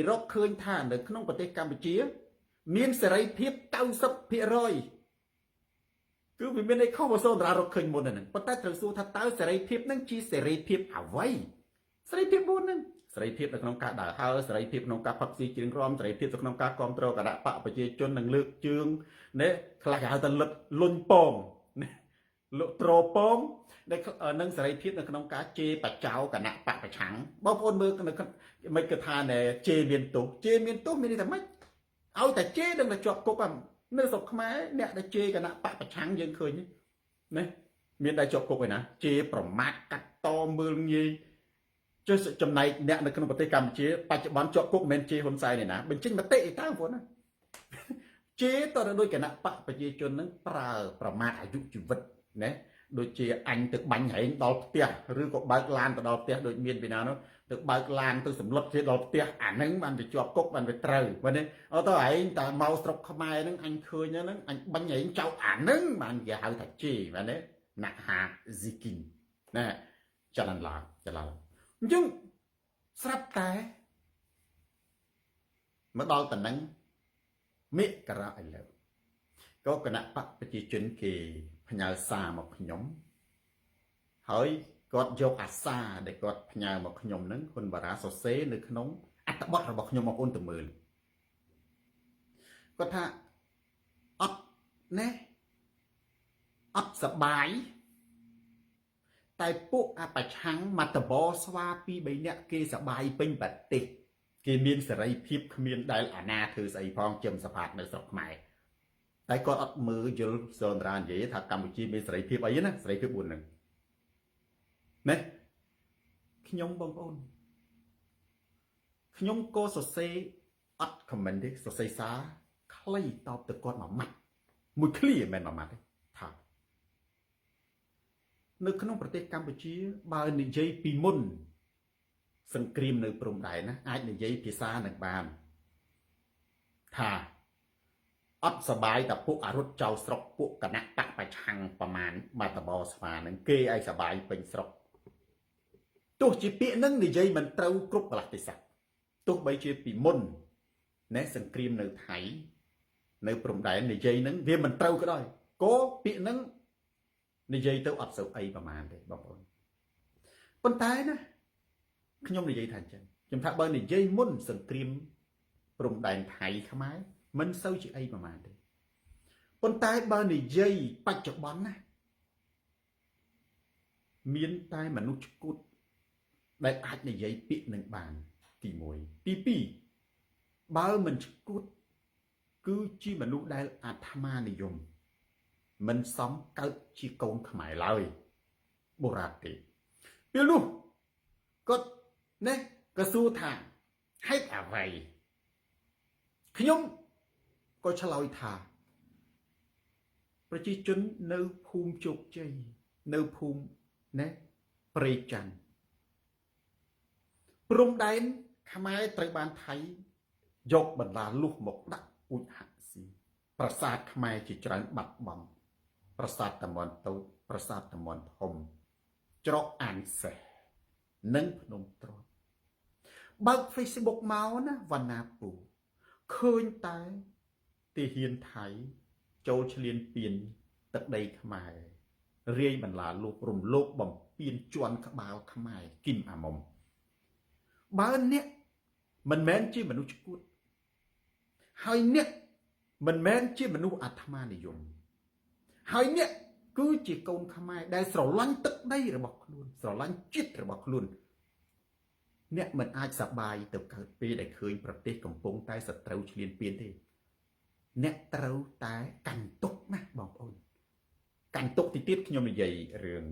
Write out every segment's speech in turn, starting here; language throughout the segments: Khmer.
រកឃើញថានៅក្នុងប្រទេសកម្ពុជាមានសេរីភាព 90% គឺវាមានអីខុសបើសូនតារកឃើញមុនហ្នឹងប៉ុន្តែត្រូវសួរថាតើសេរីភាពហ្នឹងជាសេរីភាពអ្វីសេរីភាព4ហ្នឹងសេរីភាពនៅក្នុងការដើរហើរសេរីភាពក្នុងការផឹកស៊ីជឿនក្រមសេរីភាពនៅក្នុងការគ្រប់គ្រងគណៈបកប្រជាជននិងលើកជើងនេះខ្លះគេហៅថាលឹកលុញពងលក់ត្រពងនិងសេរីភាពនៅក្នុងការជេរបចោគណៈបកប្រឆាំងបងប្អូនមើលនៅមិនគិតថាណែជេមានទោសមានន័យថាម៉េចឲ្យតែជេដឹងតែជាប់គុកនៅស្រុកខ្មែរអ្នកដែលជេរគណៈបកប្រឆាំងយើងឃើញណាមានតែជាប់គុកឯណាជេរប្រមាថកាត់តមើលងាយចុះចំណែកអ្នកនៅក្នុងប្រទេសកម្ពុជាបច្ចុប្បន្នជាប់គុកមិនមែនជេរហ៊ុនសែនទេណាបញ្ចេញមតិឯតើបងប្អូនណាជេរតទៅដោយគណៈបកប្រជាជននឹងប្រើប្រមាថអាយុជីវិតណាដូចជាអញទៅបាញ់ហែងដល់ផ្ទះឬក៏បើកឡានទៅដល់ផ្ទះដូចមានពីណានោះទៅបើកឡានទៅសម្លុតគេដល់ផ្ទះអាហ្នឹងបានទៅជាប់គុកបានទៅត្រូវបើនេះអត់ទៅឯងតែមកស្រុកខ្មែរហ្នឹងអញឃើញហ្នឹងអញបាញ់ហែងចោលអាហ្នឹងបានគេហៅថាជេរបាទណាណាហាស៊ីគីនណាចលនឡាអញ្ចឹងស្រាប់តែមកដល់តំណែងមករាឥឡូវក៏គណៈបកប្រជាជនគេផ្ញើសារមកខ្ញុំហើយគាត់យកអាសាដែលគាត់ផ្ញើមកខ្ញុំហ្នឹងហ៊ុនបារ៉ាសរសេរនៅក្នុងអត្ថបទរបស់ខ្ញុំបងប្អូនទៅមើលគាត់ថាអត់ណែអត់សបាយតែពួកអបឆាំងមកតបស្វាពី3នាក់គេសបាយពេញប្រទេសគេមានសេរីភាពគ្មានដែលអាណាធ្វើស្អីផងជឹមសភាតនៅស្រុកខ្មែរតែគាត់អត់មើលយល់សនរានិយាយថាកម្ពុជាមានសេរីភាពអីណាសេរីភាព4ហ្នឹងណាខ្ញុំបងប្អូនខ្ញុំក៏សរសេរអត់ comment ទេសរសេរសារខ្លីតបទៅគាត់មួយម៉ាត់មួយឃ្លាមិនមែនមួយម៉ាត់ទេថានៅក្នុងប្រទេសកម្ពុជាបើនិយាយពីមុនសង្គ្រាមនៅព្រំដែនណាអាចនិយាយភាសានឹងបានថាអត់សបាយតែពួកអរុទ្ធចៅស្រុកពួកគណៈបកប្រឆាំងប្រមាណបាតបស្វានឹងគេឲ្យសបាយពេញស្រុកទោះជាពាក្យនឹងនិយាយមិនត្រូវគ្រប់កលៈទេសៈទោះបីជាពីមុនណែសង្គ្រាមនៅថៃនៅព្រំដែននិយាយនឹងវាមិនត្រូវក៏ដោយក៏ពាក្យនឹងនិយាយទៅអត់សូវអីប្រមាណទេបងប្អូនប៉ុន្តែណាខ្ញុំនិយាយថាអញ្ចឹងខ្ញុំថាបើនិយាយមុនសង្គ្រាមព្រំដែនថៃខ្មែរមិនសូវជាអីប្រមាណទេប៉ុន្តែបើនិយាយបច្ចុប្បន្នណាមានតែមនុស្សឈួតដែលអាចនិយាយពាក្យនឹងបានទី1ទី2បើមិនឈួតគឺជាមនុស្សដែលអាត្មានិយមមិនសមកើតជាកូនខ្មែរឡើយបុរាណទេពេលនោះគាត់ណែក៏សួរថាហេតុអ្វីខ្ញុំក៏ឆ្លើយថាប្រជាជននៅភូមិជោគជ័យនៅភូមិណែព្រៃច័ន្ទព្រំដែនខ្មែរត្រូវបានថៃយកបន្លាលុះមកដាក់អ៊ូចហាក់ស៊ីប្រាសាទខ្មែរជាច្រើនបាត់បង់ប្រាសាទតំន់តូចប្រាសាទតំន់ធំច្រកអានសេះនិងភ្នំត្រុដិបើក Facebook មកណាវណ្ណាពូឃើញតែទាហានថៃចូលឈ្លានពានទឹកដីខ្មែររាយបន្លាលុះរំលោភបំពានជន់ក្បាលខ្មែរគីមអាមុំបើអ្នកមិនមែនជាមនុស្សឈួតហើយអ្នកមិនមែនជាមនុស្សអាត្មានិយមហើយអ្នកគឺជាកូនខ្មែរដែលស្រឡាញ់ទឹកដីរបស់ខ្លួនស្រឡាញ់ជាតិរបស់ខ្លួនអ្នកមិនអាចសប្បាយទៅកើតពេលដែលឃើញប្រទេសកំពុងតែសត្រូវឈ្លានពានទេអ្នកត្រូវតែកាន់ទុកណាបងប្អូនកាន់ទុកទីទៀតខ្ញុំនិយាយរឿង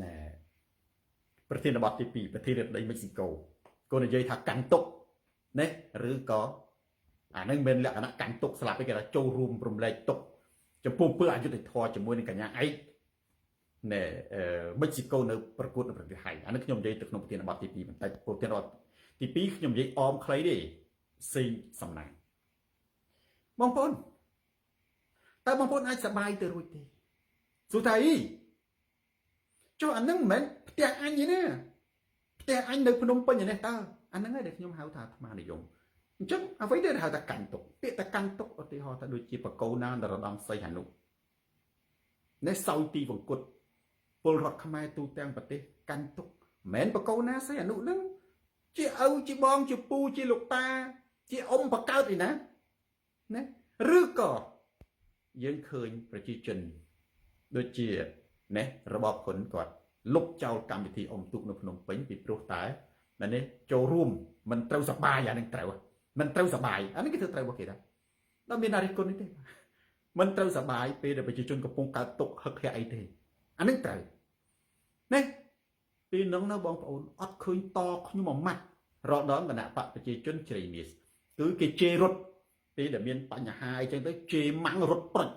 ណែប្រធានបទទី2ប្រធានាធិបតីមិចស៊ីកូក៏និយាយថាកាន់ទុកណាឬក៏អានឹងមានលក្ខណៈកាន់ទុកស្លាប់ឯគេថាចូលរួមរំលែកទុកចំពោះពើអយុធធម៌ជាមួយនឹងកញ្ញាឯកណែមិចស៊ីកូនៅប្រកួតនៅប្រទេសថៃអានេះខ្ញុំនិយាយទៅក្នុងប្រធានបទទី2បន្តិចប្រធានបទទី2ខ្ញុំនិយាយអមខ្លីទេសេងសំណាងបងប្អូនតើបងប្អូនអាចសប្បាយទៅរួចទេសួរថាអីចុះអានឹងមិនមែនផ្ទះអញទេណាផ្ទះអញនៅភ្នំពេញនេះតើ អាហ្នឹងឯងដែលខ្ញុំហៅថាអាត្មានិយមអញ្ចឹងអ្វីដែលហៅថាកាន់ទុកពាក្យថាកាន់ទុកឧទាហរណ៍ថាដូចជាបកោណានរដំសីហនុនេះសោយទីវង្គតពលរដ្ឋខ្មែរទូទាំងប្រទេសកាន់ទុកមិនមែនបកោណាសីហនុហ្នឹងជាឪជាបងជាពូជាលោកតាជាអ៊ំបកើតឯណាណាឬក៏យើងឃើញប្រជាជនដូចជាណារបបហ៊ុនគាត់លុបចោលកម្មវិធីអុំទូកនៅភ្នំពេញពីព្រោះតែមែនទេចូលរួមមិនត្រូវសបាយអានឹងត្រូវមិនត្រូវសបាយអានេះគេធ្វើត្រូវរបស់គេដែរដល់មានអរិគុណនេះទេមិនត្រូវសបាយពេលដែលប្រជាជនកំពុងកើតទុកហឹកហែអីទេអានឹងត្រូវនេះពីនឹងនៅបងប្អូនអត់ឃើញតខ្ញុំមួយម៉ាត់រកដល់គណៈបកប្រជាជនជ្រៃមាសគឺគេជេររត់ពេលដែលមានបញ្ហាអីចឹងទៅជេរម៉ាំងរត់ព្រិច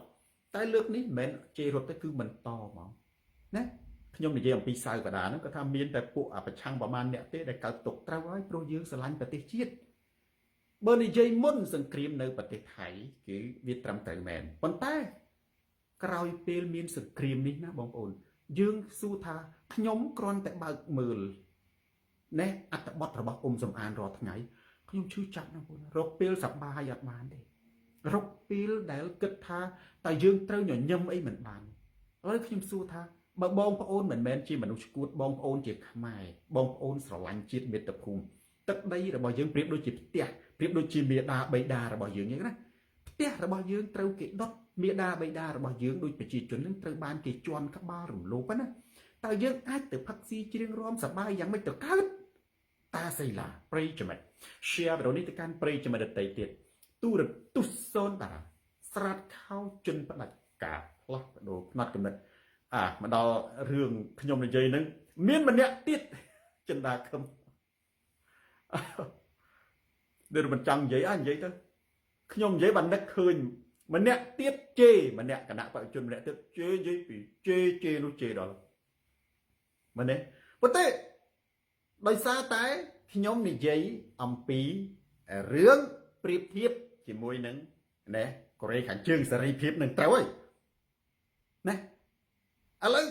តែលើកនេះមិនមែនជេររត់ទៅគឺមិនតហ្មងណាខ្ញុំនិយាយអំពីសៅកដាហ្នឹងគាត់ថាមានតែពួកប្រឆាំងប្រមាណអ្នកទេដែលកើតទុកត្រូវហើយព្រោះយើងស្រឡាញ់ប្រទេសជាតិបើនិយាយមុនសង្គ្រាមនៅប្រទេសថៃគឺវាត្រឹមត្រូវមែនប៉ុន្តែក្រោយពេលមានសង្គ្រាមនេះណាបងប្អូនយើងសួរថាខ្ញុំគ្រាន់តែបើកមើលណែអត្ថបទរបស់អ៊ុំសំអានរាល់ថ្ងៃខ្ញុំឈឺចាប់ណាស់បងប្អូនរកពេលសប្បាយអត់បានទេរកពេលដែលគិតថាតើយើងត្រូវញញឹមអីមិនបានហើយខ្ញុំសួរថាបើបងប្អូនមិនមែនជាមនុស្សឈួតបងប្អូនជាខ្មែរបងប្អូនស្រឡាញ់ជាតិមាតុភូមិទឹកដីរបស់យើងប្រៀបដូចជាផ្ទះប្រៀបដូចជាមាតាបិតារបស់យើងអញ្ចឹងណាផ្ទះរបស់យើងត្រូវគេដុតមាតាបិតារបស់យើងដូចប្រជាជននឹងត្រូវបានគេជន់ក្បាលរំលោភណាតើយើងអាចទៅផឹកស៊ីច្រៀងរាំសប្បាយយ៉ាងម៉េចទៅកើតតាសីឡាប្រិយមិត្ត share វីដេអូនេះទៅកាន់ប្រិយមិត្តដទៃទៀតទូរទស្សន៍សូនតារាស្រាតខោជន់ផ្ដាច់ការផ្លាស់ប្ដូរផ្នត់កំណត់មកដល់រឿងខ្ញុំនិយាយហ្នឹងមានម្នាក់ទៀតចិន្តាខឹមដែលមិនចង់និយាយនិយាយទៅខ្ញុំនិយាយបាននឹកឃើញម្នាក់ទៀតជេម្នាក់គណៈបព្វជិម្នាក់ទៀតជេនិយាយពីជេនោះជេដល់មែនទេប៉ុន្តែដោយសារតែខ្ញុំនិយាយអំពីរឿងប្រៀបធៀបជាមួយនឹងណាកូរ៉េខាងជើងសេរីភាពនឹងត្រូវហើយណាឥឡូវ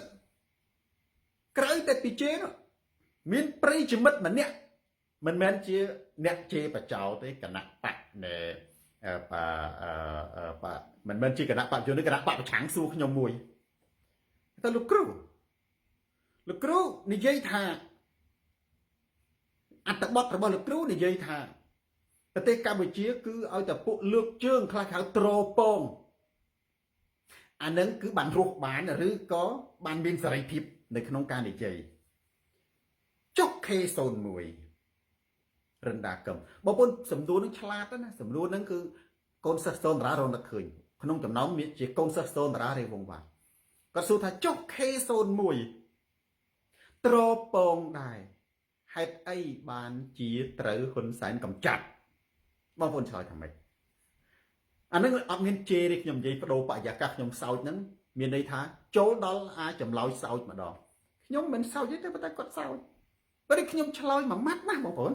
ក្រៅតែពីជេនោះមានប្រិយមិត្តម្នាក់មិនមែនជាអ្នកជេរបចោទេគណៈបកនៃមិនមែនជាគណៈបកជនទេគណៈបកប្រឆាំងសួរខ្ញុំមួយតែលោកគ្រូនិយាយថាអត្ថបទរបស់លោកគ្រូនិយាយថាប្រទេសកម្ពុជាគឺឲ្យតែពួកលើកជើងខ្លះហៅត្រពងអានឹងគឺបានរស់បានឬក៏បានមានសេរីភាពនៅក្នុងការនិយាយចុក K01 រិនដាកឹមបងប្អូនសំដួលនឹងឆ្លាតណាសំដួលនឹងគឺកូនសិស្សសូនតារារងនឹកឃើញក្នុងចំណោមមានជាកូនសិស្សសូនតារារេវងវ៉ាគាត់សួរថាចុក K01 ត្រពងដែរហេតុអីបានជាត្រូវហ៊ុនសែនកំចាត់បងប្អូនឆ្លើយថាម៉េចអានឹងអត់មានជេរទេខ្ញុំនិយាយបដូរបរិយាកាសខ្ញុំសោចហ្នឹងមានន័យថាចូលដល់អាចចម្លើយសោចម្ដងខ្ញុំមិនសោចទេប៉ុន្តែគាត់សោចបើខ្ញុំឆ្លើយមួយម៉ាត់ណាបងប្អូន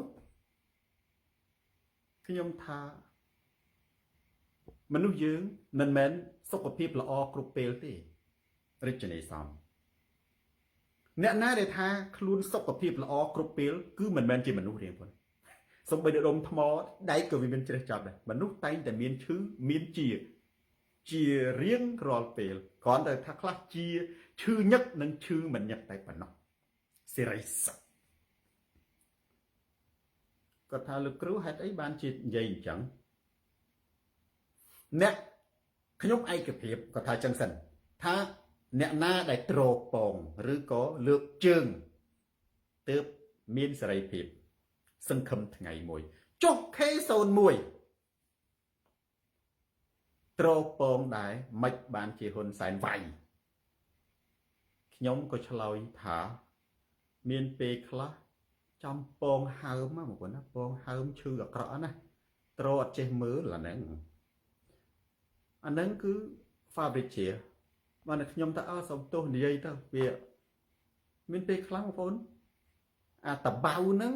ខ្ញុំថាមនុស្សយើងមិនមែនសុខភាពល្អគ្រប់ពេលទេរិទ្ធិនេសំអ្នកណាដែលថាខ្លួនសុខភាពល្អគ្រប់ពេលគឺមិនមែនជាមនុស្សទេបងប្អូនសំបីដុំថ្មដៃក៏វាមានជ្រេះចប់ដែរមនុស្សតែងតែមានឈឺមានជារៀងរាល់ពេលគ្រាន់តែថាខ្លះជាឈឺញឹកនិងឈឺមិនញឹកតែប៉ុណ្ណោះសេរីសុខគាត់ថាលោកគ្រូហេតុអីបានជានិយាយអញ្ចឹងអ្នកខ្ញុំឯកភាពគាត់ថាអញ្ចឹងសិនថាអ្នកណាដែលត្រពងឬក៏លើកជើងទើបមានសេរីភាពសង្ឃឹមថ្ងៃមួយចុះ K01 ត្រពងដែរមិនបានជាហ៊ុនសែនវាយខ្ញុំក៏ឆ្លើយថាមានពេលខ្លះចំពងហើមមកបងប្អូនណាពងហើមឈឺអាក្រក់ណាត្រអត់ចេះមើលអាហ្នឹងគឺ Fabricia បានតែខ្ញុំថាសុំទោសនិយាយទៅវាមានពេលខ្លះបងប្អូនអាតបៅហ្នឹង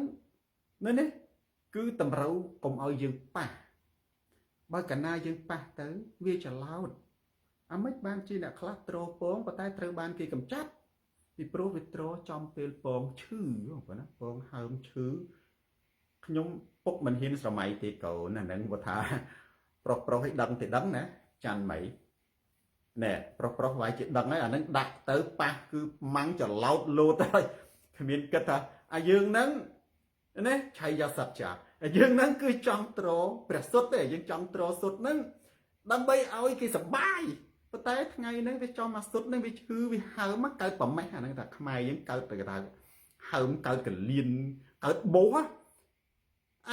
នេះគឺតម្រូវកុំឲ្យយើងប៉ះបើកាលណាយើងប៉ះទៅវាច្រឡោតអាមិនបានជាអ្នកខ្លះត្រពងប៉ុន្តែត្រូវបានគេកំចាត់ពីព្រោះវាត្រចំពេលពងឈឺបងប្អូនណាពងហើមឈឺ ខ្ញុំពុកមិនហ៊ានស្រមៃទេកូនអាហ្នឹងគាត់ថាប្រុសឲ្យដឹងទេដឹងណាចាន់មីណែប្រុសវាយជាដឹងហើយអាហ្នឹងដាក់ទៅប៉ះគឺម៉ាំងច្រឡោតលោតហើយគ្មានគិតថាអាយើងហ្នឹងណាឆៃយ៉ាសត្វចាយើងហ្នឹងគឺចង់ត្រព្រះសុទ្ធទេយើងចង់ត្រសុទ្ធហ្នឹងដើម្បីឲ្យគេសប្បាយប៉ុន្តែថ្ងៃហ្នឹងវាចំមកសុទ្ធហ្នឹងវាឈឺវាហើមកើតប្រមេះអាហ្នឹងថាខ្មែរយើងកើតទៅកើតហើមកើតកលៀនកើតបោះ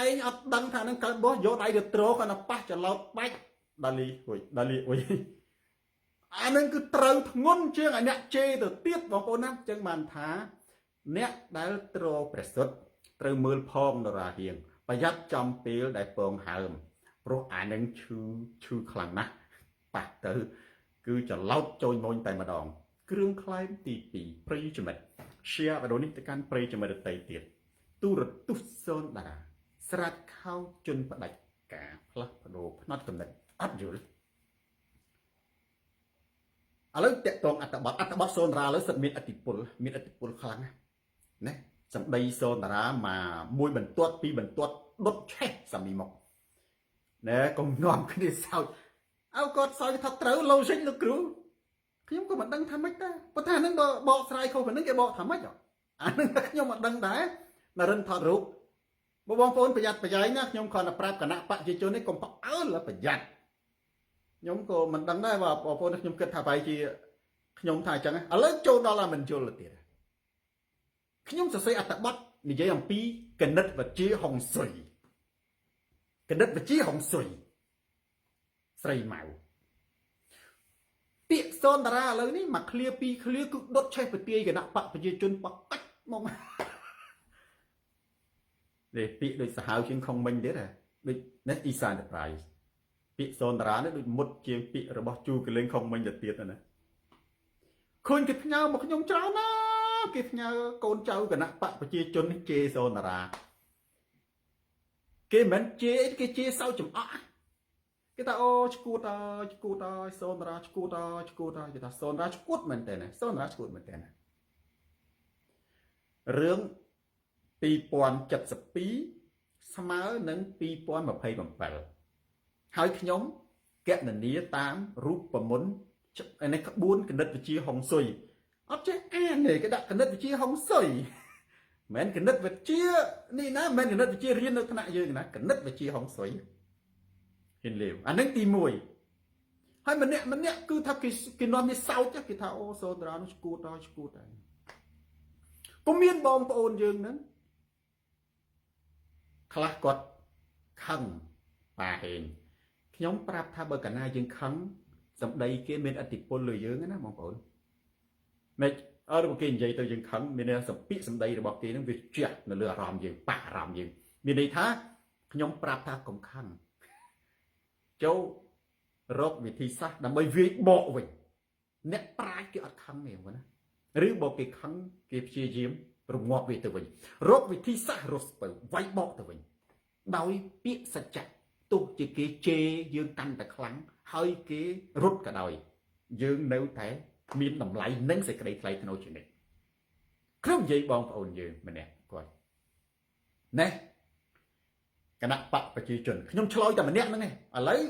ឯងអត់ដឹងថានឹងកើតបោះយកដៃទៅត្រគាត់ទៅប៉ះច្រឡោតបាច់ដាលីអុយអានឹងគឺត្រូវធ្ងន់ជាងអាអ្នកជេរទៅទៀតបងប្អូនណាចឹងបានថាអ្នកដែលត្រព្រះសុទ្ធត្រូវមើលផងតារាហៀងប្រយ័ត្នចំពេលដែលពងហើមព្រោះអានឹងឈឺខ្លាំងណាស់ប៉ះទៅគឺច្រឡោតចូលមុញតែម្ដងគ្រឿងខ្លែងទី2ប្រិយមិត្ត share វីដេអូនេះទៅកាន់ប្រិយមិត្តដទៃទៀតទូរទស្សន៍សូនតារាស្រាច់ខោជន់ផ្ដាច់ការផ្លាស់ប្ដូរផ្នត់កំណត់អត់យល់ឥឡូវតកតងអត្តបទសូនតារាឥឡូវសិតមានអតិពលខ្លាំងណាសម្ដីសូនតារាមកមួយបន្ទាត់ពីរបន្ទាត់ដុតឆេះសាមីមកណែកុំនាំគ្នាសើចអើគាត់សើចថាត្រូវ logic លោកគ្រូខ្ញុំក៏មិនដឹងថាម៉េចដែរប៉ុន្តែហ្នឹងបើបកស្រាយខុសពីហ្នឹងគេបកថាម៉េចអាហ្នឹងខ្ញុំមិនដឹងដែរនរិនថតរូបបងប្អូនប្រយ័ត្នប្រយែងណាខ្ញុំគ្រាន់តែប្រាប់គណៈបព្វជិជននេះកុំផ្អើលប្រយ័ត្នខ្ញុំក៏មិនដឹងដែរបងប្អូនខ្ញុំគិតថាបែរជាខ្ញុំថាអញ្ចឹងឥឡូវចូលដល់អាមិនយល់ទៀតខ្ញុំសរសេរអត្ថបទនិយាយអំពីគណិតវិទ្យាហុងស៊ុយស្រីម៉ៅពាក្យសូនតារាឥឡូវនេះមកឃ្លាពីរឃ្លាគឺដុតឆេះប្រទាយគណៈបព្វជិជនបកាច់មកនេះពាក្យដូចសាហាវជាងខុងមិញទៀតហ៎ដូចនេះអ៊ីសានប្រៃពាក្យសូនតារានេះដូចមុតជាងពាក្យរបស់ជូកលេងខុងមិញទៅទៀតណាឃើញគេផ្ញើមកខ្ញុំច្រើនណាគេផ្ញើកូនចៅគណៈបព្វជិជននេះជេរសូនតារាគេមិនជេរគេជេរសើចចំអកគេថាអូឈួតហើយសូនតារាឈួតហើយគេថាសូនតារាឈួតមែនតើណាសូនតារាឈួតមែនតើណារឿង2072ស្មើនឹង2027ហើយខ្ញុំកណនីតាមរូបមន្តនេះក្បួនគណិតវិទ្យាហុងស៊ុយអត់ចេះអានទេគេដាក់គណិតវិទ្យាហុងស៊ុយមិនគណិតវិទ្យានេះណាមិនគណិតវិទ្យារៀននៅថ្នាក់យើងណាគណិតវិទ្យាហុងស៊ុយហ៊ានលេវអានឹងទី1ហើយម្នាក់គឺថាគេនាំនេះសោចគេថាអូសូតារានោះឈួតហើយក៏មានបងប្អូនយើងហ្នឹងខ្លះគាត់ខឹងប៉ាហេងខ្ញុំប្រាប់ថាបើកាលណាយើងខឹងសម្ដីគេមានអតិពលលើយើងណាបងប្អូនមិនអើគេនិយាយទៅយើងខឹងមានសម្ដីរបស់គេហ្នឹងវាជះនៅលើអារម្មណ៍យើងប៉ះអារម្មណ៍យើងមានន័យថាខ្ញុំប្រាប់ថាកុំខឹងចូលរកវិធីសាស្ត្រដើម្បីវាយបកវិញអ្នកប្រាជ្ញគេអត់ខឹងទេបងណាឬបើគេខឹងគេព្យាយាមរងាប់វាទៅវិញរកវិធីសាស្ត្ររស់ទៅវាយបកទៅវិញដោយពាក្យសច្ចៈទោះជាគេជេរយើងកាន់តែខ្លាំងហើយគេរត់ក៏ដោយយើងនៅតែមានតម្លៃនិងសេចក្តីថ្លៃថ្នូរជានិច្ចខ្ញុំនិយាយបងប្អូនយើងម្នាក់គាត់ណែគណៈបព្វជិជនខ្ញុំឆ្លើយតែម្នាក់ហ្នឹងឯងឥឡូវ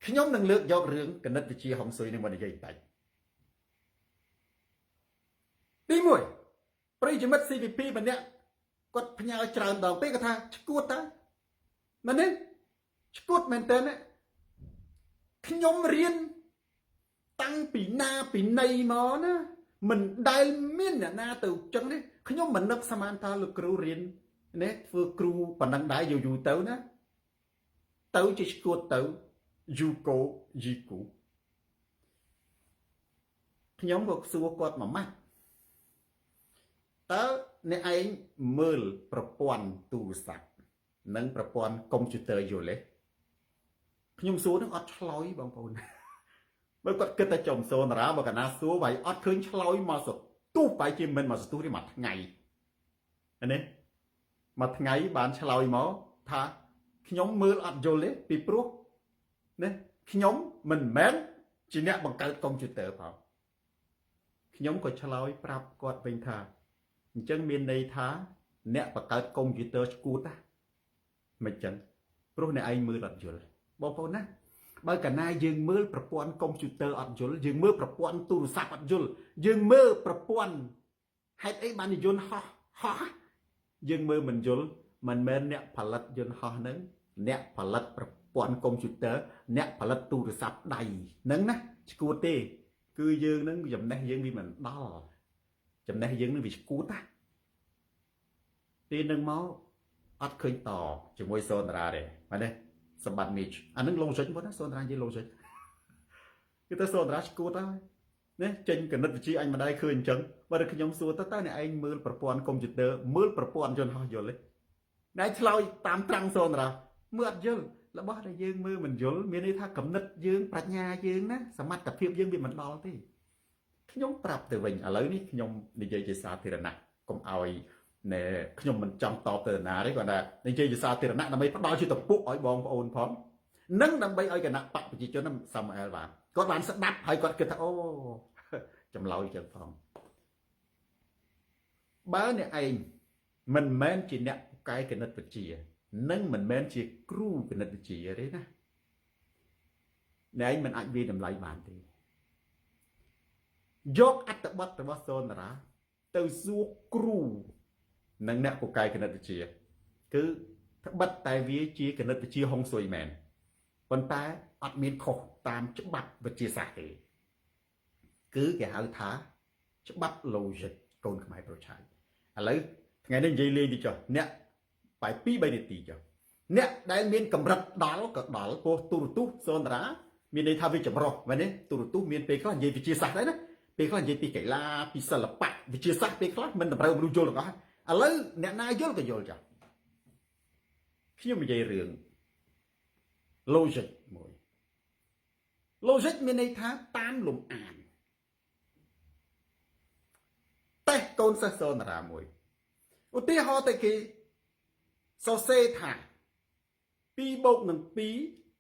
ខ្ញុំនឹងលើកយករឿងគណិតវិទ្យាហុងស៊ុយនេះមកនិយាយបន្តិចទី1ប្រិយមិត្ត CVP ម្នាក់គាត់ផ្ញើច្រើនដងពេកគាត់ថាឈួតតើមែនទេឈួតមែនតើខ្ញុំរៀនតាំងពីណាពីណីមកណាមិនដែលមានអ្នកណាទៅចឹងទេខ្ញុំមិននឹកស្មានថាលោកគ្រូរៀននេះធ្វើគ្រូប៉ុណ្ណឹងដែរយូរទៅណាទៅជាឈួតទៅយូកូជីគូខ្ញុំក៏សួរគាត់មួយម៉ាត់តើអ្នកឯងមើលប្រព័ន្ធទូរស័ព្ទនិងប្រព័ន្ធកុំព្យូទ័រយល់ទេខ្ញុំសួរនឹងអត់ឆ្លើយបងប្អូនបើគាត់គិតតែចំសូនតារាមកកណាសួរវាយអត់ឃើញឆ្លើយមកសទូបែរជាមិនមកសទូទេមួយថ្ងៃនេះមួយថ្ងៃបានឆ្លើយមកថាខ្ញុំមើលអត់យល់ទេពីព្រោះណាខ្ញុំមិនមែនជាអ្នកបង្កើតកុំព្យូទ័រផងខ្ញុំក៏ឆ្លើយប្រាប់គាត់វិញថាអញ្ចឹងមានន័យថា អ្នកបង្កើតកុំព្យូទ័រឈួតណាមិនចឹងព្រោះអ្នកឯងមើលអត់យល់បងប្អូនណាបើកាលណាយើងមើលប្រព័ន្ធកុំព្យូទ័រអត់យល់យើងមើលប្រព័ន្ធទូរស័ព្ទអត់យល់យើងមើលប្រព័ន្ធហេតុអីបានយន្តហោះយើងមើលមិនយល់មិនមែនអ្នកផលិតយន្តហោះហ្នឹងអ្នកផលិតប្រព័ន្ធកុំព្យូទ័រអ្នកផលិតទូរស័ព្ទដៃហ្នឹងណាឈួតទេគឺយើងហ្នឹងចំណេះយើងវាមិនដល់ចំណេះយើងនឹងវាឈួតណាទីនឹងមកអត់ឃើញតជាមួយសូនតារាទេមែនទេសម្បត្តិមីចអានឹងឡូសិកប៉ុណ្ណាសូនតារានិយាយឡូសិកគឺទៅសូនតារាឈួតហើយណាចេញកណិតវិទ្យាអញមិនដែរឃើញអញ្ចឹងបើខ្ញុំសួរទៅតើអ្នកឯងមើលប្រព័ន្ធកុំព្យូទ័រមើលប្រព័ន្ធយន្តហោះយល់ទេអ្នកឆ្លើយតាមត្រាំងសូនតារាមើលអត់យល់របស់ដែលយើងមើលមិនយល់មានន័យថាកំណត់យើងប្រាជ្ញាយើងណាសមត្ថភាពយើងវាមិនដល់ទេខ្ញុំប្រាប់ទៅវិញឥឡូវនេះខ្ញុំនិយាយជាសាធារណៈកុំឲ្យណែខ្ញុំមិនចង់តបទៅណាទេគាត់ថានិយាយជាសាធារណៈដើម្បីផ្ដល់ជាតពុកឲ្យបងប្អូនផងនិងដើម្បីឲ្យគណៈបកប្រជាជនសាមអែលបានគាត់បានស្ដាប់ហើយគាត់គិតថាអូចម្លើយចឹងផងបើអ្នកឯងមិនមែនជាអ្នកពូកែគណិតវិទ្យានិងមិនមែនជាគ្រូគណិតវិទ្យាទេណាអ្នកឯងមិនអាចវាយតម្លៃបានទេយកអត្ថបទរបស់សូនតារាទៅសួរគ្រូនិងអ្នកពូកែគណិតវិទ្យាគឺត្បិតតែវាជាគណិតវិទ្យាហុងស៊ុយមែនប៉ុន្តែអត់មានខុសតាមច្បាប់វិទ្យាសាស្ត្រទេគឺគេហៅថាច្បាប់ logic កូនខ្មែរប្រឆាយឥឡូវថ្ងៃនេះនិយាយលេងតិចចុះអ្នកបាយ2 3នាទីចុះអ្នកដែលមានកម្រិតដល់ក៏ដល់ពោះទូរទស្សន៍សូនតារាមានន័យថាវាចម្រុះមែនទេទូរទស្សន៍មានពេលខ្លះនិយាយវិទ្យាសាស្ត្រដែរណាពេលខ្លះនិយាយពីកីឡាពីសិល្បៈវិទ្យាសាស្ត្រពេលខ្លះមិនតម្រូវមនុស្សយល់ទាំងអស់ឥឡូវអ្នកណាយល់ក៏យល់ចាស់ខ្ញុំនិយាយរឿង logic មួយ logic មានន័យថាតាមលំអានតេស្តកូនសិស្សសូនតារាមួយឧទាហរណ៍តែគេសរសេរថា2 បូកនឹង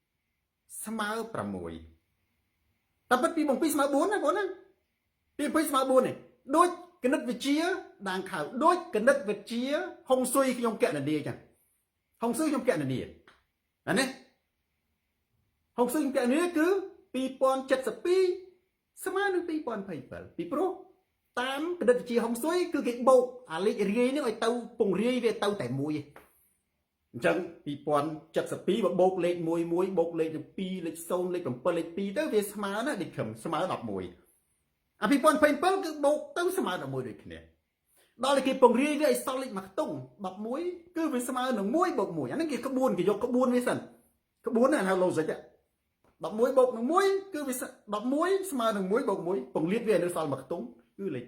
2 ស្មើ 6តែពិត2 បូក 2 ស្មើ 4ណាបងណា2 2ស្មើ 4នេះដូចគណិតវិទ្យាដាងខៅដូចគណិតវិទ្យាហុងស៊ុយខ្ញុំកណនាចឹងហុងស៊ុយខ្ញុំកណនាអានេះហុងស៊ុយខ្ញុំកណនាគឺ2072ស្មើនឹង2027ពីព្រោះតាមគណិតវិទ្យាហុងស៊ុយគឺគេបូកអាលេខរាយនេះឲ្យទៅពង្រាយវាទៅតែមួយអញ្ចឹង2072បើបូកលេខ11បូកលេខ2លេខ0លេខ7លេខ2ទៅវាស្មើណាដូចខឹមស្មើ11អា2027គឺបូកទៅស្មើ11ដូចគ្នាដល់តែគេពង្រាយវាឲ្យសល់លេខមួយខ្ទង់11គឺវាស្មើនឹង1 បូក 1អានេះគេក្បួនគេយកក្បួនវាសិនក្បួនហ្នឹងហៅ logic 11បូកនឹង1គឺវា11ស្មើនឹង1 បូក 1ពង្លាតវានៅសល់មួយខ្ទង់គឺលេខ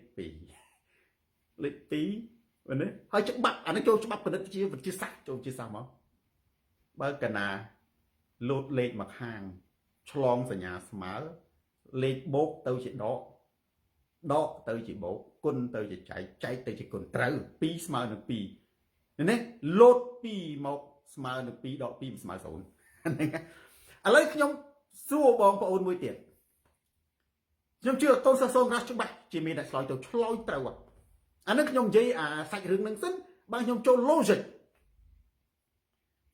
2លេខ2មែនទេហើយច្បាប់អានេះចូលច្បាប់គណិតវិទ្យាសាស្ត្រចូលវិទ្យាសាស្ត្រមកបើកណាលោតលេខមកខាងឆ្លងសញ្ញាស្មើលេខបូកទៅជាដកដកទៅជាបូកគុណទៅជាចែកចែកទៅជាគុណត្រូវ2ស្មើនឹង2ឃើញទេលោត2មកស្មើនឹង2ដក2ស្មើ0ហ្នឹងឥឡូវខ្ញុំសួរបងប្អូនមួយទៀតខ្ញុំជឿកូនសិស្សសូមរស់ច្បាស់ជាមានអ្នកឆ្លើយទៅឆ្លើយត្រូវអានឹងខ្ញុំនិយាយអាសាច់រឿងហ្នឹងសិនបើខ្ញុំចូល logic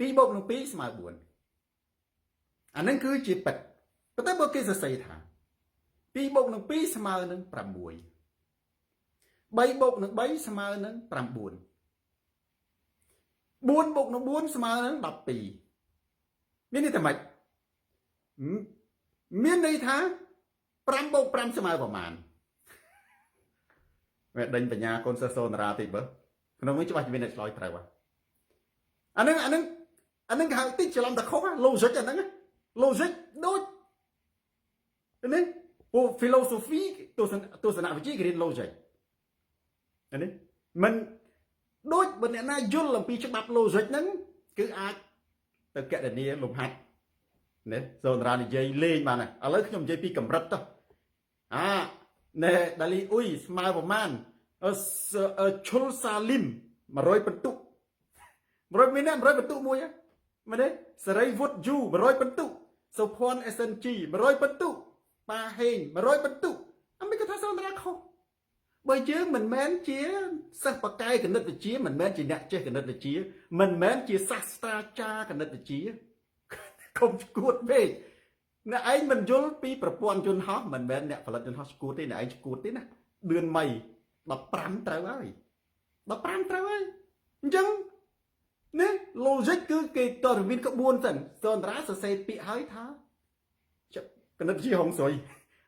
2 បូកនឹង 2 ស្មើ 4អានឹងគឺជាពិតប៉ុន្តែបើគេសរសេរថា2 បូកនឹង 2 ស្មើនឹង6 3 បូកនឹង 3 ស្មើនឹង9 4 បូកនឹង 4 ស្មើនឹង12មានន័យថាម៉េចមានន័យថា5 បូក 5 ស្មើប្រមាណវាដេញបញ្ញាកូនសិស្សសូនតារាតិចបើក្នុងនេះច្បាស់ជាមានអ្នកឆ្លើយត្រូវអានឹងគេហៅតិចច្រឡំតែខុស logic អាហ្នឹង logic ដូចនេះពូ philosophy ទស្សនវិជ្ជាគេរៀន logic នេះមិនដូចបើអ្នកណាយល់អំពីច្បាប់ logic ហ្នឹងគឺអាចទៅកណនាលំហាត់នេះសូនតារានិយាយលេងបានឥឡូវខ្ញុំនិយាយពីកម្រិតទៅណែដាលីអ៊ុយស្មើប្រមាណឈុលសាលីម100បន្ទុក100មាន100បន្ទុកមួយមែនទេសេរីវុតយូ100បន្ទុកសុភ័ណ្ឌ SNG 100បន្ទុកប៉ាហេង100បន្ទុកអមិនគេថាសូនតារាខុស បើយើងមិនមែនជាសិស្សបកាយគណិតវិទ្យាមិនមែនជាអ្នកចេះគណិតវិទ្យាមិនមែនជាសាស្ត្រាចារ្យគណិតវិទ្យាកុំឈួតពេកអ្នកឯងមិនយល់ពីប្រព័ន្ធយន្តហោះមិនមែនអ្នកផលិតយន្តហោះឈួតទេអ្នកឯងឈួតទេណាดือนមី15ត្រូវហើយ15ត្រូវហើយអញ្ចឹងណា logic គឺគេតើមានក្បួនសិនសន្តារាសរសេរពាក្យហើយថាគណិតវិទ្យាហុងស៊ុយ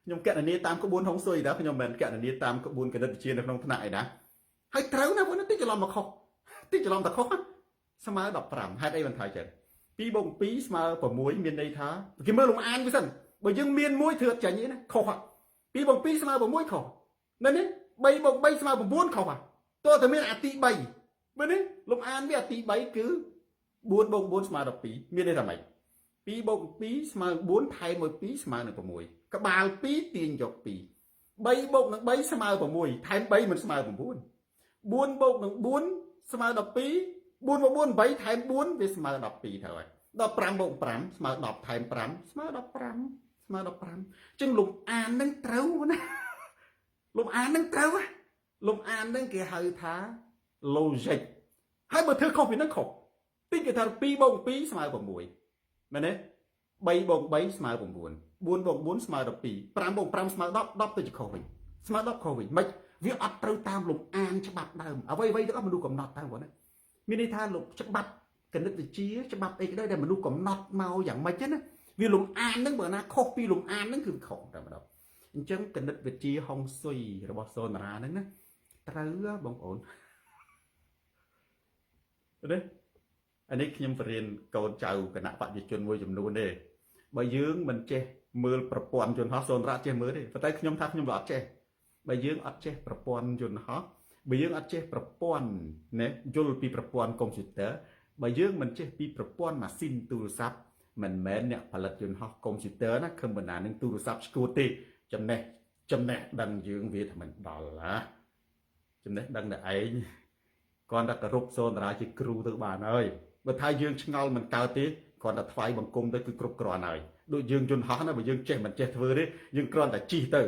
ខ្ញុំកណនីតាមក្បួនហុងស៊ុយដែរខ្ញុំមិនកណនីតាមក្បួនគណិតវិទ្យានៅក្នុងថ្នាក់ឯណាហើយត្រូវណាបងតិចច្រឡំមកខុសតិចច្រឡំតែខុសស្មើ15ហេតុអីបន្ថយចឹង2 + 2 ស្មើ6មានន័យថាគេមើលលំអានវាសិនបើយើងមានមួយធ្វើអត់ចាញ់ទេណាខុស2 + 2 ស្មើ6ខុសនៅនេះ3 + 3 ស្មើ9ខុសតើតែមានអាទី3មើលនេះលំអានវាអាទី3គឺ4 + 4 ស្មើ12មានន័យថាម៉េច2 + 2 ស្មើ4ថែម1 2ស្មើនឹង6ក្បាល2ទាញយក2 3 + 3 ស្មើ6ថែម3មិនស្មើ9 4 + 4 ស្មើ12 4 + 4 8ថែម4វាស្មើ12ត្រូវហើយដល់5 + 5 ស្មើ10ថែម5ស្មើ15ស្មើ15ចឹងលំអាននឹងត្រូវណាលំអាននឹងត្រូវលំអាននឹងគេហៅថា logic ហើយបើធ្វើខុសពីនឹងខុសតិចគេថា2 + 2 ស្មើ6មែនទេ3 + 3 ស្មើ9 4 + 4 ស្មើ12 5 + 5 ស្មើ10 10ទៅជាខុសវិញស្មើ10ខុសវិញមិនវាអត់ត្រូវតាមលំអានច្បាប់ដើមអ្វីៗទាំងអស់មនុស្សកំណត់ទៅបងណាមានន័យថាលោកច្បាប់គណិតវិទ្យាច្បាប់អីក៏ដោយដែលមនុស្សកំណត់មកយ៉ាងម៉េចណាវាលំអាននឹងបើណាខុសពីលំអាននឹងគឺខុសតែម្ដងអញ្ចឹងគណិតវិទ្យាហុងស៊ុយរបស់សូនារាហ្នឹងណាត្រូវបងប្អូនទេអានេះខ្ញុំបរៀនកូនចៅគណៈបព្វជិជនមួយចំនួនទេបើយើងមិនចេះមើលប្រព័ន្ធយន្តហោះសូនារាចេះមើលទេប៉ុន្តែខ្ញុំថាខ្ញុំអត់ចេះបើយើងអត់ចេះប្រព័ន្ធយន្តហោះបើយើងអត់ចេះប្រព័ន្ធណាយល់ពីប្រព័ន្ធកុំព្យូទ័របើយើងមិនចេះពីប្រព័ន្ធម៉ាស៊ីនទូរស័ព្ទមិនមែនអ្នកផលិតយន្តហោះកុំព្យូទ័រណាខំបណ្ដានឹងទូរស័ព្ទស្គួតទេចំណេះដឹងយើងវាថាមិនដល់ណាចំណេះដឹងតែឯងគាត់តែគោរពសូនារាជាគ្រូទៅបានហើយបើថាយើងឆ្ងល់មិនកើតទេគាត់តែថ្វាយបង្គំទៅគឺគ្រប់គ្រាន់ហើយដូចយើងយន្តហោះណាបើយើងចេះមិនចេះធ្វើទេយើងគ្រាន់តែជិះទៅ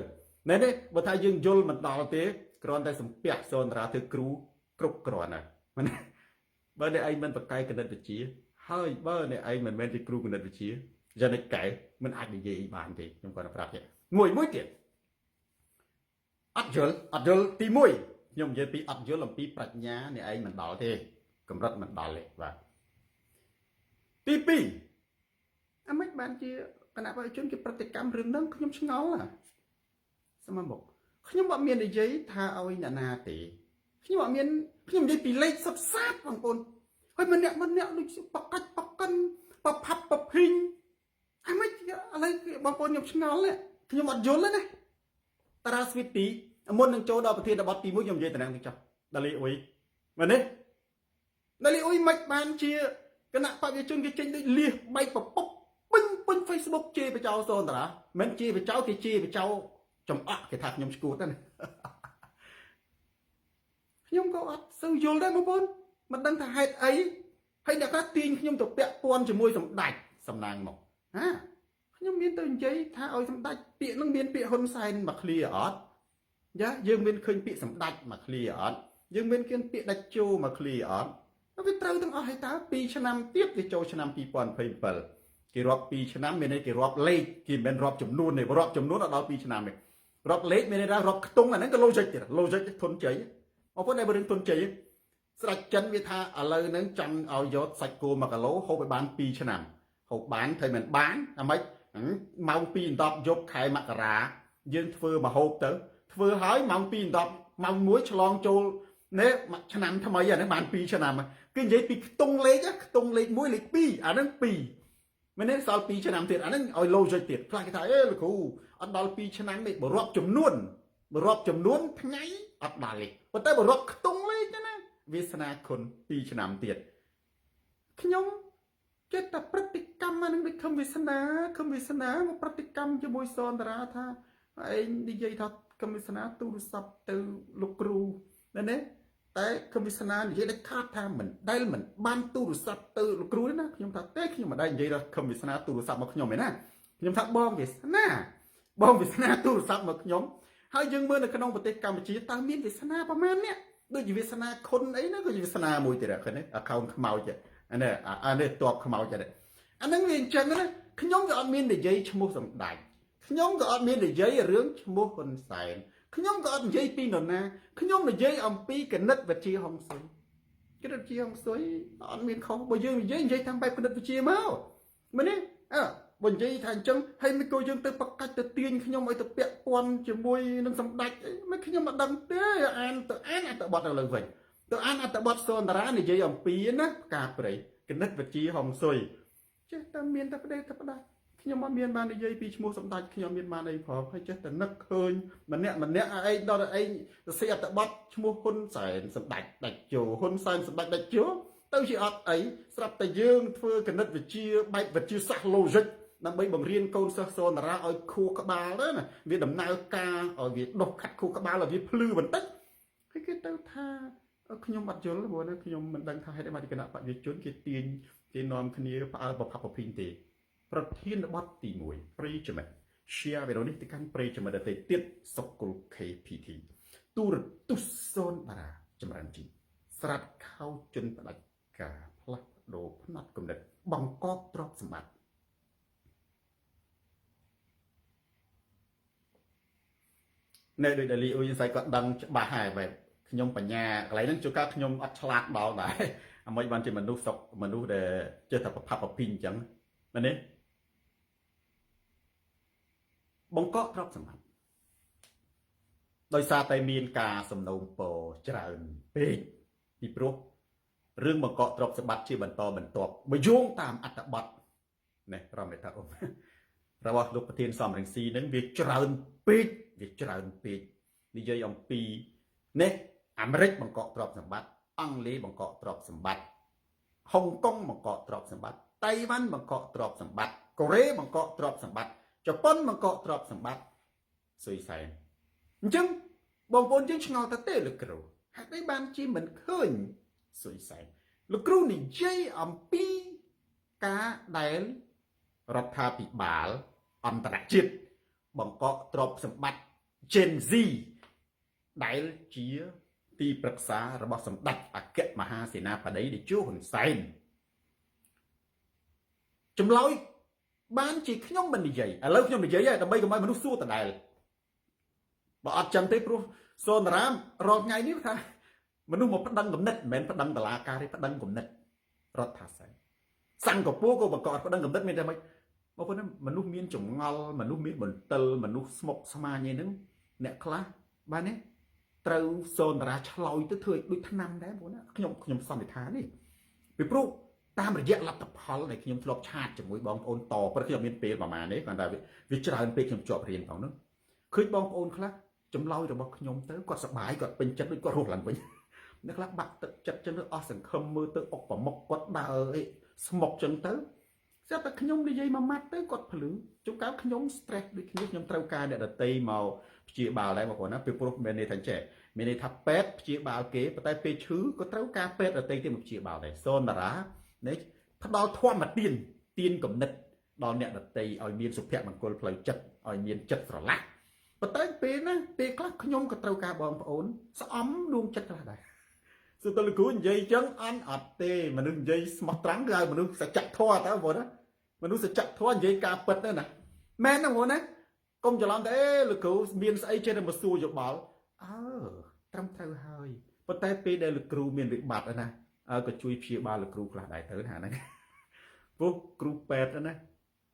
ណែនេះបើថាយើងយល់មិនដល់ទេគ្រាន់តែសំពះសូនារាធ្វើគ្រូគ្រប់គ្រាន់ហើយមែនបើអ្នកឯងមិនបកកាយគណិតវិទ្យាហើយបើអ្នកឯងមិនមែនជាគ្រូគណិតវិទ្យាយ៉ាងនេះកែមិនអាចនិយាយបានទេខ្ញុំគាត់ប្រាប់ទេមួយទៀតអត់យល់ទី1ខ្ញុំនិយាយពីអត់យល់អំពីប្រាជ្ញាអ្នកឯងមិនដល់ទេកម្រិតមិនដល់ទេបាទទី2អាមិនបានជាគណៈបព្វជិជនគេប្រតិកម្មរឿងហ្នឹងខ្ញុំឆ្ងល់ណាសមមកខ្ញុំអត់មាននិយាយថាឲ្យអ្នកណាទេខ្ញុំអត់មានខ្ញុំនិយាយពីលេខសុទ្ធសាធបងប្អូនហើយម្នាក់ដូចបកាច់បកិនបផាប់បភីងអាមិនឥឡូវបងប្អូនខ្ញុំឆ្ងល់ខ្ញុំអត់យល់ទេណាតារាស្វីទីមុននឹងចូលដល់ប្រធានបទទី1ខ្ញុំនិយាយតំណែងទៅចុះដាលីអ៊ុយមែនទេដាលីអ៊ុយមិនបានជាគណៈបព្វជិជនគេចេញដូចលៀសបែកប្រពុកពេញ Facebook ជេរបចោសូនតារាមិនជេរបចោគេជេរបចោចំអកគេថាខ្ញុំឈួតទេណាខ្ញុំក៏អត់សូវយល់ដែរបងប្អូនមិនដឹងថាហេតុអីហើយអ្នកខ្លះទាញខ្ញុំទៅពាក់ព័ន្ធជាមួយសម្ដេចសំណាងមកខ្ញុំមានទៅនិយាយថាឲ្យសម្ដេចពាក្យនឹងមានពាក្យហ៊ុនសែនមកឃ្លាអត់យ៉ាយើងមានឃើញពាក្យសម្ដេចមកឃ្លាអត់យើងមានឃើញពាក្យដាច់ជោមកឃ្លាអត់វាត្រូវទាំងអស់ហើយតើ2ឆ្នាំទៀតវាចូលឆ្នាំ2027គេរាប់2ឆ្នាំមានន័យគេរាប់លេខគេមិនមែនរាប់ចំនួនទេរាប់ចំនួនដល់2ឆ្នាំទេរាប់លេខមានន័យថារាប់ខ្ទង់អាហ្នឹងក៏ logic ទៀត logic ធន់ជ័យបងប្អូនឯងបើរឿងធន់ជ័យស្ដេចចិនវាថាឥឡូវហ្នឹងចង់ឲ្យយកសាច់គោ1គីឡូហូបឲ្យបាន2ឆ្នាំហូបបានត្រូវមិនបានអាម៉េចម៉ោង2 10យប់ខែមករាយើងធ្វើមកហូបទៅធ្វើហើយម៉ោង2 10ម៉ោង1ឆ្លងចូលនេះឆ្នាំថ្មីអាហ្នឹងបាន2ឆ្នាំគឺនិយាយពីខ្ទង់លេខខ្ទង់លេខ1លេខ2អាហ្នឹង2មែនទេសល់2ឆ្នាំទៀតអាហ្នឹងឲ្យ logic ទៀតខ្លះគេថាអេលោកគ្រូអត់ដល់2ឆ្នាំទេបើរាប់ចំនួនថ្ងៃអត់ដល់ទេប៉ុន្តែបើរាប់ខ្ទង់លេខណាវាសនាគុណ2ឆ្នាំទៀតខ្ញុំចេះតែប្រតិកម្មអានឹងដូចខំវាសនាមកប្រតិកម្មជាមួយសនតារាថាឯងនិយាយថាខំវាសនាទូរស័ព្ទទៅលោកគ្រូណាតែខំវាសនានិយាយដាច់ខាតថាមិនដែលមិនបានទូរស័ព្ទទៅលោកគ្រូទេណាខ្ញុំថាទេខ្ញុំមិនដែលនិយាយថាខំវាសនាទូរស័ព្ទមកខ្ញុំទេណាខ្ញុំថាបងវាសនាទូរស័ព្ទមកខ្ញុំ ហើយយើងមើលនៅក្នុងប្រទេសកម្ពុជាតើមានវាសនាប្រមាណនេះដូចជាវាសនាខុនអីណាក៏ជាវាសនាមួយទៀតឃើញទេអខោនខ្មោចអានេះតបខ្មោចទេអាហ្នឹងវាអញ្ចឹងណាខ្ញុំក៏អត់មាននិយាយឈ្មោះសម្ដេចខ្ញុំក៏អត់មាននិយាយរឿងឈ្មោះហ៊ុនសែនខ្ញុំក៏អត់និយាយពីនរណាខ្ញុំនិយាយអំពីគណិតវិទ្យាហុងស៊ុយគណិតវិទ្យាហុងស៊ុយអត់មានខុសបើយើងនិយាយតាមបែបគណិតវិទ្យាមកមែនទេបើនិយាយថាអញ្ចឹងហើយមិនគួរយើងទៅបកាច់ទៅទាញខ្ញុំឲ្យទៅពាក់ព័ន្ធជាមួយនឹងសម្ដេចមិនខ្ញុំមិនដឹងទេអានអត្ថបទទៅលើវិញទៅអានអត្ថបទសូនតារានិយាយអំពីណាផ្កាព្រៃគណិតវិទ្យាហុងស៊ុយចេះតែមានតែប្រទេសតែផ្ដាច់ខ្ញុំអត់មានបាននិយាយពីឈ្មោះសម្ដេចខ្ញុំមានបានអីផងហើយចេះតែនឹកឃើញម្នាក់ឯងដល់ឯងសរសេរអត្ថបទឈ្មោះហ៊ុនសែនសម្ដេចដាច់ជោហ៊ុនសែនសម្ដេចដាច់ជោទៅជាអត់អីស្រាប់តែយើងធ្វើគណិតវិទ្យាបែបវិទ្យាសាស្ត្រ logic ដើម្បីបង្រៀនកូនសិស្សសូនតារាឲ្យខួរក្បាលទៅណាវាដំណើរការឲ្យវាដុសខាត់ខួរក្បាលឲ្យវាភ្លឺបន្តិចហើយគេទៅថាខ្ញុំអត់យល់ព្រោះណាខ្ញុំមិនដឹងថាហេតុអីបានគណៈបព្វជិជនគេទាញគេនាំគ្នាផ្អើលប្រផាប់ប្រភីងទេប្រធានបទទី1ប្រិយមិត្ត share វីដេអូនេះទៅកាន់ប្រិយមិត្តដទៃទៀតសុកុល KPT ទូរទស្សន៍សូនតារាចម្រើនជីស្រាត់ខោជន់ផ្ដាច់ការផ្លាស់ប្ដូរផ្នែកគំនិតបង្កប់ទ្រព្យសម្បត្តិនៅដូចដាលីអូយស្អីគាត់ដឹងច្បាស់ហើយបែបខ្ញុំបញ្ញាកន្លែងហ្នឹងជួនកាលខ្ញុំអត់ឆ្លាតដល់ដែរអ្ហ្មិចបានជាមនុស្សសុកមនុស្សដែលចេះតែប្រផាប់ប្រភីងអញ្ចឹងមែនទេបង្កក់ទ្រព្យសម្បត្តិដោយសារតែមានការសំណូមពរច្រើនពេកពីព្រោះរឿងបង្កក់ទ្រព្យសម្បត្តិជាបន្តបន្ទាប់បើយោងតាមអត្ថបទនេះរំលេចថារបស់លោកប្រធានសំរងស៊ីនឹងវាច្រើនពេកនិយាយអំពីនេះអាមេរិកបង្កក់ទ្រព្យសម្បត្តិអង់គ្លេសបង្កក់ទ្រព្យសម្បត្តិហុងកុងបង្កក់ទ្រព្យសម្បត្តិតៃវ៉ាន់បង្កក់ទ្រព្យសម្បត្តិកូរ៉េបង្កក់ទ្រព្យសម្បត្តិជប៉ុនបង្កក់ទ្រព្យសម្បត្តិស៊ុយសែនអញ្ចឹងបងប្អូនយើងឆ្ងល់ទៅទេលោកគ្រូហេតុអីបានជាមិនឃើញស៊ុយសែនលោកគ្រូនិយាយអំពីការដែលរដ្ឋាភិបាលអន្តរជាតិបង្កក់ទ្រព្យសម្បត្តិ Gen Z ដែលជាទីប្រឹក្សារបស់សម្ដេចអគ្គមហាសេនាបតីតេជោហ៊ុនសែនចម្លើយបានជាខ្ញុំមិននិយាយឥឡូវខ្ញុំនិយាយហើយដើម្បីកុំឲ្យមនុស្សសួរដដែលបើអត់ចឹងទេព្រោះសូនតារារាល់ថ្ងៃនេះថាមនុស្សមកប្តឹងគំនិតមិនមែនប្តឹងតឡាការទេប្តឹងគំនិតរដ្ឋាភិបាលសង្កពូក៏បង្កប់ប្តឹងគំនិតមានតែមិនបងប្អូនមនុស្សមានចងល់មនុស្សមានបន្ទិលមនុស្សស្មុកស្មាញអីហ្នឹងអ្នកខ្លះបានទេត្រូវសូនតារាឆ្លោយទៅធ្វើដូចឆ្នាំដែរបងប្អូនខ្ញុំសន្និដ្ឋាននេះពីព្រោះតាមរយៈលទ្ធផលដែលខ្ញុំធ្លាប់ឆាតជាមួយបងប្អូនតព្រោះខ្ញុំមានពេលប្រហែលនេះគាត់ថាវាច្រើនពេកខ្ញុំជាប់រៀនផងនោះឃើញបងប្អូនខ្លះចម្លើយរបស់ខ្ញុំទៅគាត់សប្បាយគាត់ពេញចិត្តដូចគាត់រស់ឡើងវិញអ្នកខ្លះបាក់ទឹកចិត្តចឹងទៅអស់សង្ឃឹមមើលទៅអុកប្រមុខគាត់ដើរអីស្មុកចឹងទៅស្រាប់តែខ្ញុំនិយាយមួយម៉ាត់ទៅគាត់ភ្លឺជួនកាលខ្ញុំ stress ដូចគ្នាខ្ញុំត្រូវការអ្នកដតីមកព្យាបាលដែរបងប្អូនណាពីព្រោះមានន័យថាចេះមានន័យថាពេទ្យព្យាបាលគេប៉ុន្តែពេលឈឺក៏ត្រូវការពេទ្យដតីទៀតមកព្យាបាលដែរសូនតារានេះផ្ដល់ធម្មទានគំនិតដល់អ្នកដតីឲ្យមានសុភមង្គលផ្លូវចិត្តឲ្យមានចិត្តស្រឡះប៉ុន្តែពេលណាពេលខ្លះខ្ញុំក៏ត្រូវការបងប្អូនស្អំដួងចិត្តខ្លះដែរសុទ្ធតែលោកគ្រូនិយាយចឹងអត់ទេមនុស្សនិយាយស្មោះត្រង់គឺឲ្យមនុស្សសច្ចធម៌តើបងប្អូនណាមនុស្សសច្ចធម៌និយាយការពិតទៅណាមែនណាបងប្អូនណាកុំច្រឡំតែលោកគ្រូមានស្អីចេះតែមកសួរយោបល់ត្រឹមត្រូវហើយប៉ុន្តែពេលដែលលោកគ្រូមានវិបត្តិណាក៏ជួយព្យាបាលលោកគ្រូខ្លះដែរទៅថាហ្នឹងព្រោះគ្រូពេទ្យណា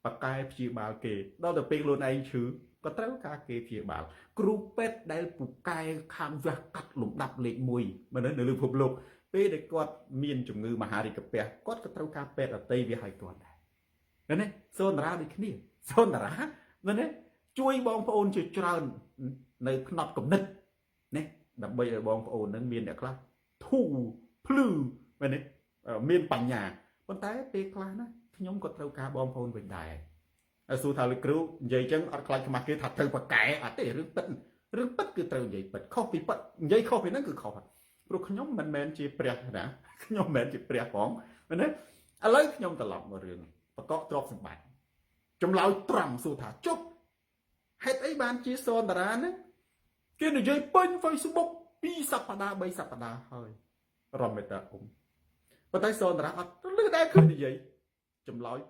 បកកែព្យាបាលគេដល់ទៅពេលខ្លួនឯងឈឺក៏ត្រូវការគេព្យាបាលគ្រូពេទ្យដែលពូកែខាងវះកាត់លំដាប់លេខ1មើលនៅលើពិភពលោកពេលដែលគាត់មានជំងឺមហារីកពះគាត់ក៏ត្រូវការពេទ្យអតីវាឲ្យគាត់ដែរឃើញទេសូនតារាដូចគ្នាសូនតារាមែនទេជួយបងប្អូនជាច្រើននៅផ្នត់គំនិតណាដើម្បីឲ្យបងប្អូននឹងមានអ្នកខ្លះធូរភ្លឺមែនទេមានបញ្ញាប៉ុន្តែពេលខ្លះណាខ្ញុំក៏ត្រូវការបងប្អូនវិញដែរសួរថាលោកគ្រូនិយាយចឹងអត់ខ្លាចខ្មាស់គេថាត្រូវប្រកែអត់ទេរឿងពិតគឺត្រូវនិយាយពិតខុសពីពិតនិយាយខុសពីហ្នឹងគឺខុសព្រោះខ្ញុំមិនមែនជាព្រះណាខ្ញុំមិនមែនជាព្រះផងមែនទេឥឡូវខ្ញុំត្រឡប់មករឿងបកកទ្រព្យសម្បត្តិចម្លើយត្រង់សួរថាជប់ហេតុអីបានជាសូនតារាហ្នឹង គេនិយាយពេញ Facebook 2 សប្តាហ៍ 3 សប្តាហ៍ហើយរំមេតាអ៊ុំប៉ុន្តែសនរាអត់លឺដែរឃើញនិយាយចម្លើយ